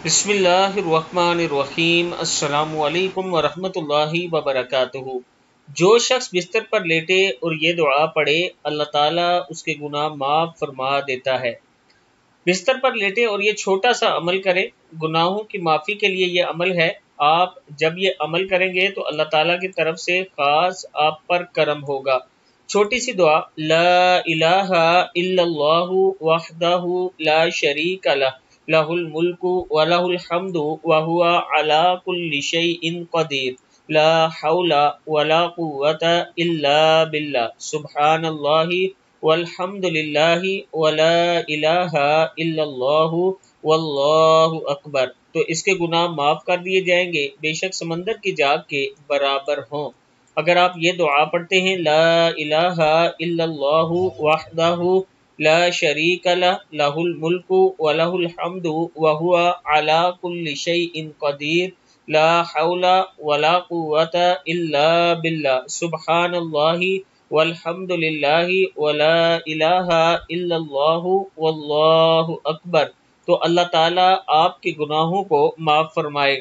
بسم اللہ الرحمن الرحیم۔ السلام علیکم ورحمۃ اللہ وبرکاتہ۔ جو شخص بستر پر لیٹے اور یہ دعا پڑھے اللہ تعالیٰ اس کے گناہ معاف فرما دیتا ہے۔ بستر پر لیٹے اور یہ چھوٹا سا عمل کرے، گناہوں کی معافی کے لیے یہ عمل ہے۔ آپ جب یہ عمل کریں گے تو اللہ تعالیٰ کی طرف سے خاص آپ پر کرم ہوگا۔ چھوٹی سی دعا، لا الہ الا اللہ وحدہ لا شریک لہ لہ الملک ولہ الحمد وہو علی کل شیء قدیر، لا حول ولا قوۃ الا باللہ، سبحان اللہ والحمد للہ ولا الہ الا اللہ واللہ اکبر، تو اس کے گناہ معاف کر دیے جائیں گے، بے شک سمندر کی جاگ کے برابر ہوں۔ اگر آپ یہ دعا پڑھتے ہیں، لا الہ الا اللہ وحدہ لا شریک لہ لہ الملک ولہ الحمد وہو علی کل شیء قدیر، لا حول ولا قوۃ الا باللہ، سبحان اللہ والحمد للہ ولا الہ الا اللہ واللہ اکبر، تو اللہ تعالیٰ آپ کے گناہوں کو معاف فرمائے گا۔